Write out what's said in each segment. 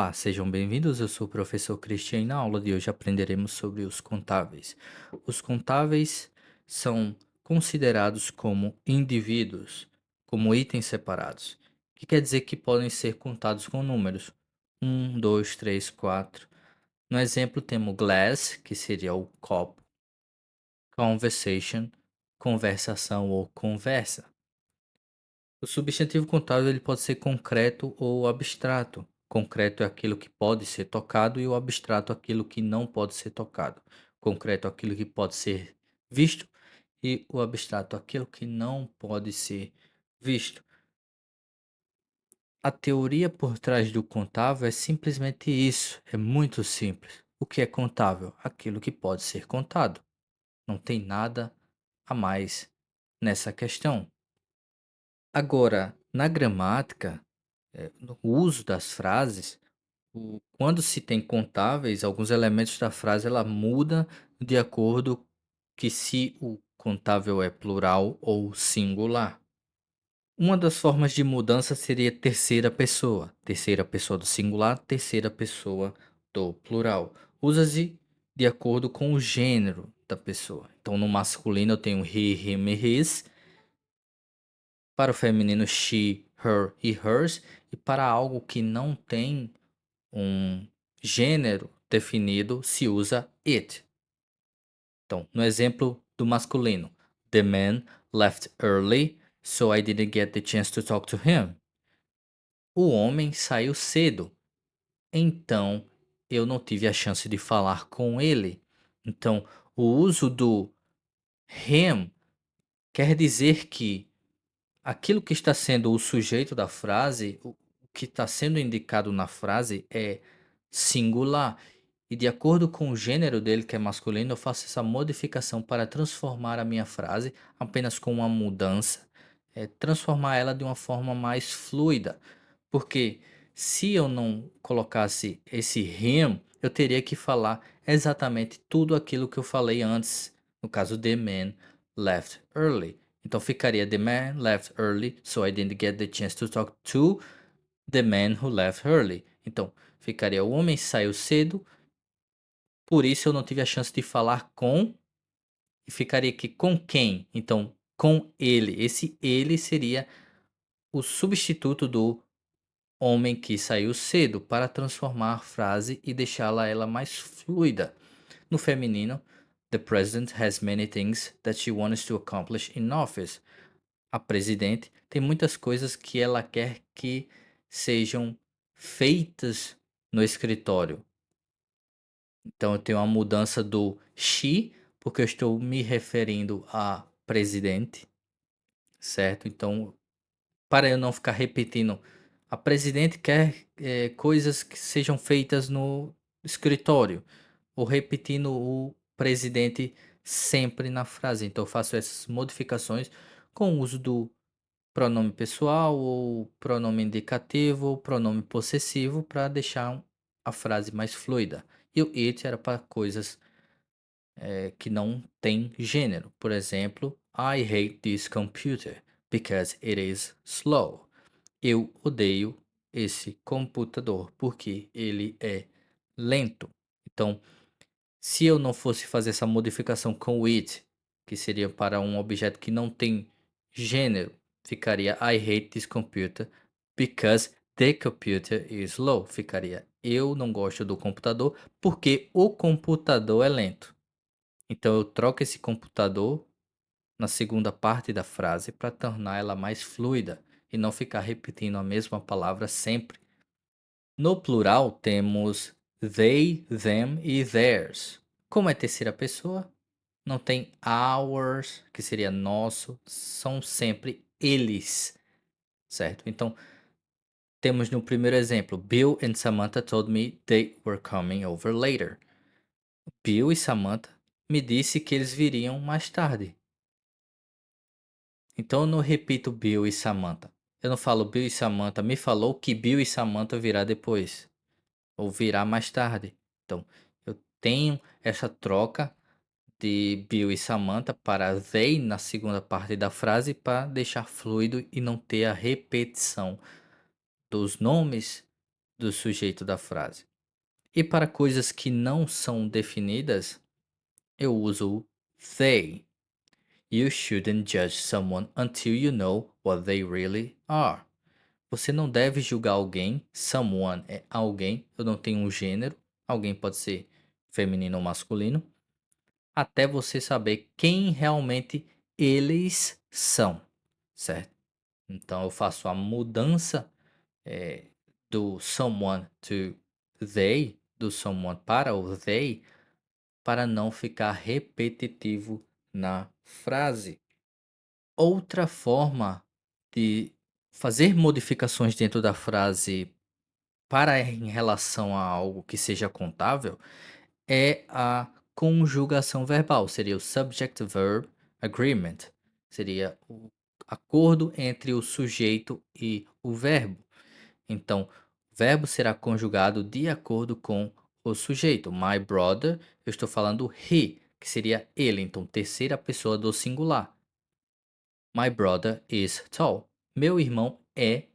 Olá, sejam bem-vindos. Eu sou o professor Cristian e na aula de hoje aprenderemos sobre os contáveis. Os contáveis são considerados como indivíduos, como itens separados, que quer dizer que podem ser contados com números um, 2, 3, 4. No exemplo, temos glass, que seria o copo, conversation, conversação ou conversa. O substantivo contável ele pode ser concreto ou abstrato. Concreto é aquilo que pode ser tocado e o abstrato é aquilo que não pode ser tocado. Concreto é aquilo que pode ser visto e o abstrato é aquilo que não pode ser visto. A teoria por trás do contável é simplesmente isso, é muito simples. O que é contável? Aquilo que pode ser contado. Não tem nada a mais nessa questão. Agora, na gramática, no uso das frases, quando se tem contáveis, alguns elementos da frase ela muda de acordo que se o contável é plural ou singular. Uma das formas de mudança seria terceira pessoa do singular, terceira pessoa do plural. Usa-se de acordo com o gênero da pessoa. Então, no masculino eu tenho he, him e his. Para o feminino, she, her e hers. E para algo que não tem um gênero definido, se usa it. Então, no exemplo do masculino, the man left early, so I didn't get the chance to talk to him. O homem saiu cedo, então eu não tive a chance de falar com ele. Então, o uso do him quer dizer que aquilo que está sendo o sujeito da frase, o que está sendo indicado na frase é singular. E de acordo com o gênero dele, que é masculino, eu faço essa modificação para transformar a minha frase apenas com uma mudança, transformar ela de uma forma mais fluida. Porque se eu não colocasse esse him, eu teria que falar exatamente tudo aquilo que eu falei antes. No caso, the man left early. Então ficaria the man left early, so I didn't get the chance to talk to the man who left early. Então ficaria o homem saiu cedo, por isso eu não tive a chance de falar com, e ficaria aqui com quem? Então com ele. Esse ele seria o substituto do homem que saiu cedo para transformar a frase e deixá-la ela mais fluida. No feminino, the president has many things that she wants to accomplish in office. A presidente tem muitas coisas que ela quer que sejam feitas no escritório. Então eu tenho uma mudança do she, porque eu estou me referindo a presidente, certo? Então, para eu não ficar repetindo, a presidente quer coisas que sejam feitas no escritório, ou repetindo o presidente sempre na frase. Então eu faço essas modificações com o uso do pronome pessoal ou pronome indicativo ou pronome possessivo para deixar a frase mais fluida. E o it era para coisas que não têm gênero. Por exemplo, I hate this computer because it is slow. Eu odeio esse computador porque ele é lento. Então, se eu não fosse fazer essa modificação com o it, que seria para um objeto que não tem gênero, ficaria I hate this computer because the computer is slow. Ficaria eu não gosto do computador porque o computador é lento. Então eu troco esse computador na segunda parte da frase para tornar ela mais fluida e não ficar repetindo a mesma palavra sempre. No plural temos they, them e theirs. Como é terceira pessoa, não tem ours, que seria nosso, são sempre eles, certo? Então, temos no primeiro exemplo, Bill and Samantha told me they were coming over later. Bill e Samantha me disse que eles viriam mais tarde. Então eu não repito Bill e Samantha. Eu não falo Bill e Samantha me falou que Bill e Samantha virá depois, ou virá mais tarde. Então, eu tenho essa troca de Bill e Samantha para they na segunda parte da frase para deixar fluido e não ter a repetição dos nomes do sujeito da frase. E para coisas que não são definidas, eu uso o they. You shouldn't judge someone until you know what they really are. Você não deve julgar alguém. Someone é alguém. Eu não tenho um gênero. Alguém pode ser feminino ou masculino. Até você saber quem realmente eles são, certo? Então eu faço a mudança do someone to they, do someone para o they, para não ficar repetitivo na frase. Outra forma de fazer modificações dentro da frase para em relação a algo que seja contável é a conjugação verbal, seria o subject verb agreement, seria o acordo entre o sujeito e o verbo. Então, o verbo será conjugado de acordo com o sujeito. My brother, eu estou falando he, que seria ele, então terceira pessoa do singular. My brother is tall. Meu irmão é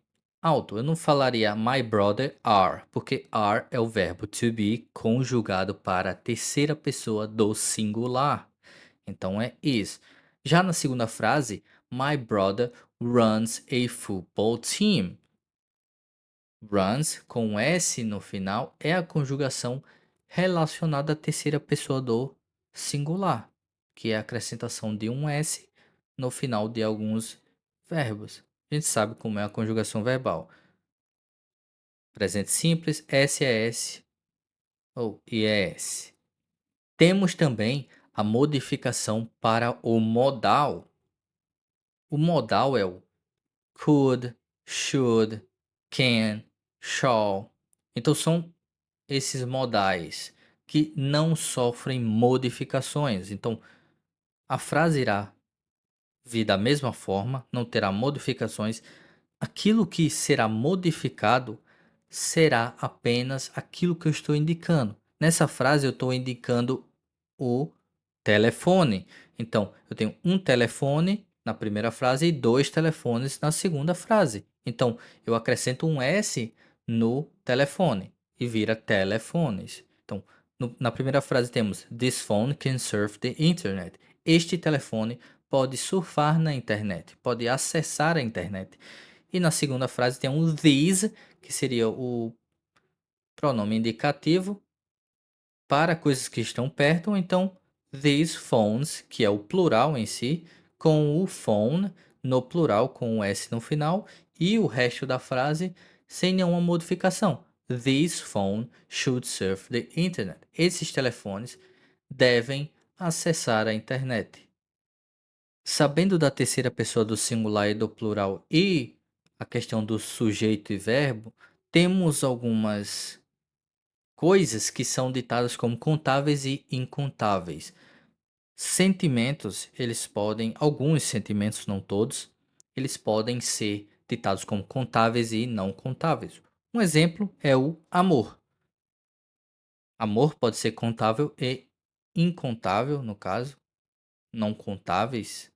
alto. Eu não falaria my brother are, porque are é o verbo to be conjugado para a terceira pessoa do singular. Então é is. Já na segunda frase, my brother runs a football team. Runs com S no final é a conjugação relacionada à terceira pessoa do singular, que é a acrescentação de um S no final de alguns verbos. A gente sabe como é a conjugação verbal. Presente simples, S é S ou IES. Temos também a modificação para o modal. O modal é o could, should, can, shall. Então são esses modais que não sofrem modificações. Então a frase irá vir da mesma forma, não terá modificações. Aquilo que será modificado será apenas aquilo que eu estou indicando. Nessa frase eu estou indicando o telefone. Então, eu tenho um telefone na primeira frase e dois telefones na segunda frase. Então, eu acrescento um S no telefone e vira telefones. Então, na primeira frase temos This phone can surf the internet. Este telefone pode surfar na internet, pode acessar a internet. E na segunda frase tem um these, que seria o pronome indicativo para coisas que estão perto, ou então these phones, que é o plural em si, com o phone no plural com o S no final e o resto da frase sem nenhuma modificação. These phone should surf the internet. Esses telefones devem acessar a internet. Sabendo da terceira pessoa do singular e do plural e a questão do sujeito e verbo, temos algumas coisas que são ditadas como contáveis e incontáveis. Sentimentos, eles podem, alguns sentimentos, não todos, eles podem ser ditados como contáveis e não contáveis. Um exemplo é o amor. Amor pode ser contável e incontável, no caso, não contáveis,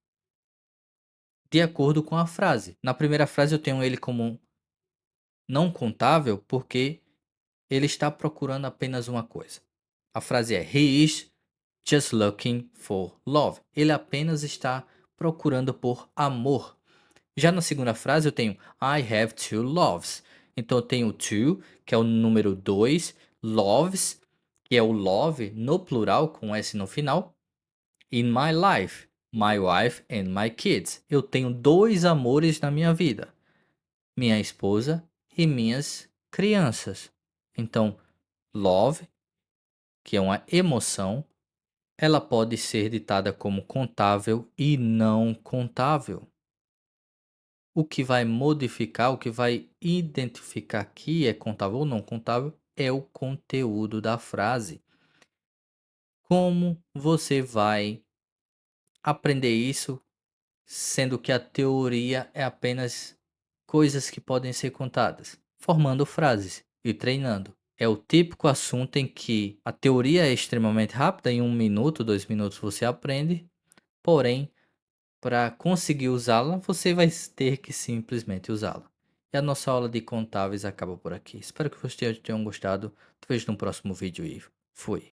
de acordo com a frase. Na primeira frase eu tenho ele como não contável porque ele está procurando apenas uma coisa. A frase é He is just looking for love. Ele apenas está procurando por amor. Já na segunda frase eu tenho I have two loves. Então eu tenho two, que é o número 2, loves, que é o love no plural com S no final. In my life, my wife and my kids. Eu tenho dois amores na minha vida, minha esposa e minhas crianças. Então, love, que é uma emoção, ela pode ser ditada como contável e não contável. O que vai modificar, o que vai identificar que é contável ou não contável é o conteúdo da frase. Como você vai aprender isso, sendo que a teoria é apenas coisas que podem ser contadas, formando frases e treinando? É o típico assunto em que a teoria é extremamente rápida, em 1 minuto, 2 minutos você aprende, porém, para conseguir usá-la, você vai ter que simplesmente usá-la. E a nossa aula de contáveis acaba por aqui. Espero que vocês tenham gostado. Te vejo no próximo vídeo e fui.